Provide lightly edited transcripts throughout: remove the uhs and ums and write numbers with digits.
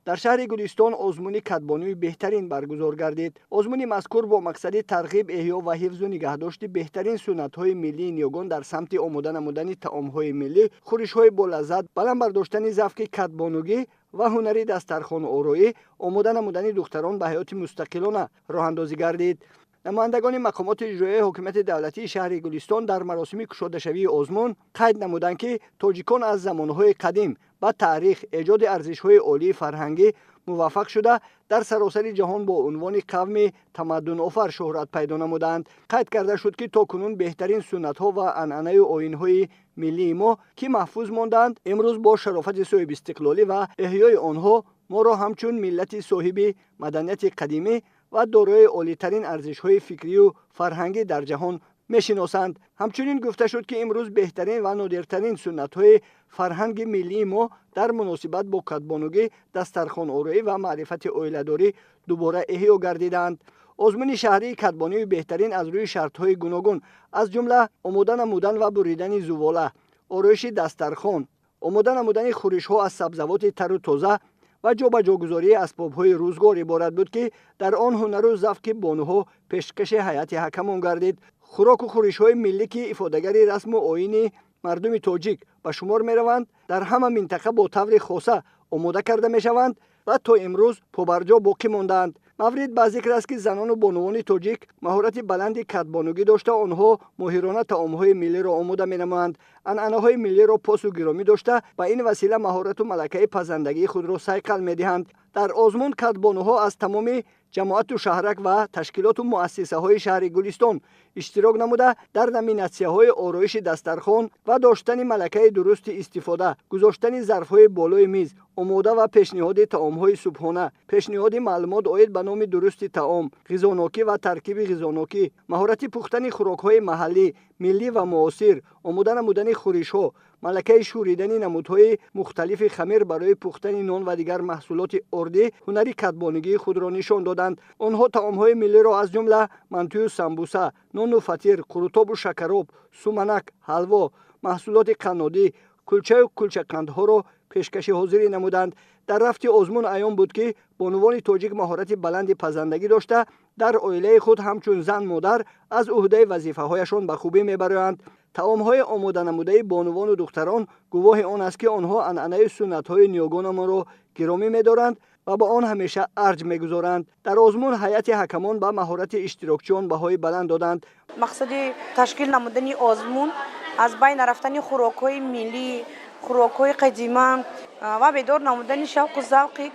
در شهر گلستان آزمون کدبانوی بهترین برگزار گردید. آزمون مذکور با مقصد ترغیب احیا و حفظ و نگهداشت بهترین سنت‌های ملی نیوگان در سمت آماده نمودن طعام‌های ملی، خورش‌های با لذت، بلند برداشتن ذوق کدبانوگی و هنری دسترخوان آرایی، آماده نمودن دختران به حیات مستقلانه راه اندازی گردید. نمایندگان مقامات اجرایی حکومت دولتی شهر گلستان در مراسم گشاده‌شوی آزمون قید نمودند که تاجیکان از زمانهای قدیم با تاریخ ایجاد ارزش‌های عالی فرهنگی موفق شده در سراسر جهان با عنوان قوم تمدن آفر شهرت پیدا نمودند. قید کرده شد که تاکنون بهترین سنت‌ها و عنعنه و آیین‌های ملی ما که محفوظ ماندند امروز با شرافت صاحب استقلالی و احیای آنها ما را همچون ملت صاحب مدنیت قدیمی و دارای عالی‌ترین ارزش‌های فکری و فرهنگی در جهان می‌شناسند. همچنین گفته شد که امروز بهترین و نادرترین سنت‌های فرهنگ ملی ما در مناسبت با کدبانوگی، دسترخوان آرایی و معرفت عائله‌داری دوباره احیا گردیدند. آزمون شهری کدبانوی بهترین از روی شرط‌های گوناگون از جمله آماده نمودن و بریدن زواله، آرایش دسترخوان، آماده نمودن خورش‌ها از سبزوات تر و تازه و جابجاگذاری اسباب‌های روزگار عبارت بود که در آن هنر و ذوق بانوها پیشکش هیئت حکمان گردید. خوراک و خورش‌های ملی که افاده‌گری رسم و آیین مردم تاجیک به شمار می‌روند در همه منطقه با طور خاصه آماده کرده می‌شوند و تا امروز پابرجا باقی ماندند. مورد به ذکر است که زنان و بانوان تاجیک مهارت بلند کدبانوگی داشته آنها ماهرانه طعام‌های ملی را آماده می‌نمایند. عنعنه‌های ملی را پاس و گرامی داشته و این وسیله مهارت و ملکه پزندگی خود را صیقل می‌دهند. در آزمون کدبانوها از تمام جماعت و شهرک و تشکیلات و مؤسسه‌های شهر گلستان اشتراک نموده در نومیناسیون‌های آرایش دسترخوان و داشتن ملکه درست استفاده، گذاشتن ظرف‌های بالای میز، آماده و پیشنهاد طعام‌های صبحانه، پیشنهاد معلومات عاید به نام درست طعام، غذانوکی و ترکیب غذانوکی، مهارت پختن خوراک‌های محلی، ملی و معاصر، آماده نمودن خورش‌ها، ملکه شوریدن نمودهای مختلف خمیر برای پختن نان و دیگر محصولات اردی، هنری کدبانوگی خود را نشان دادند. آنها طعام‌های ملی را از جمله منتو و سمبوسه، نان و فطیر، قروتاب و شکراب، سومنک، حلوا، محصولات قنادی، کلچه و کلچه‌قندها را پیشکش حاضری نمودند. در رفت آزمون عیان بود که بانوان تاجیک مهارت بلند پزندگی داشته در عائله خود همچون زن مادر از عهده وظیفه‌هایشان به خوبی می‌برند. طعام‌های آماده نموده بانوان و دختران گواه آن است که آنها عنعنه سنت‌های نیوگان ما را گرامی می‌دارند و با آن همیشه ارج می‌گذارند. در آزمون هیئت حکمان به مهارت اشتراکچیان بهای بلند دادند. مقصد تشکیل نمودن آزمون از بین رفتن خوراک‌های ملی، خوراک‌های قدیمی و بیدار نمودن شوق و ذوق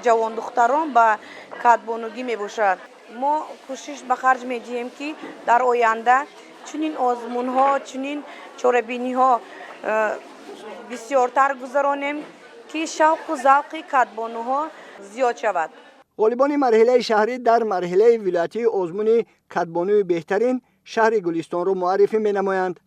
جوان دختران به کدبانوگی میباشد. ما کوشش به خرج می‌دهیم که در آینده چنین آزمون‌ها، چنین چاره‌بینی‌ها بسیارتر گذرانیم که شوق و ذوق کدبانوها زیاد شود. غالبان مرحله شهری در مرحله ولایتی آزمون کدبانوی بهترین شهر گلستان را معرفی می‌نمایند.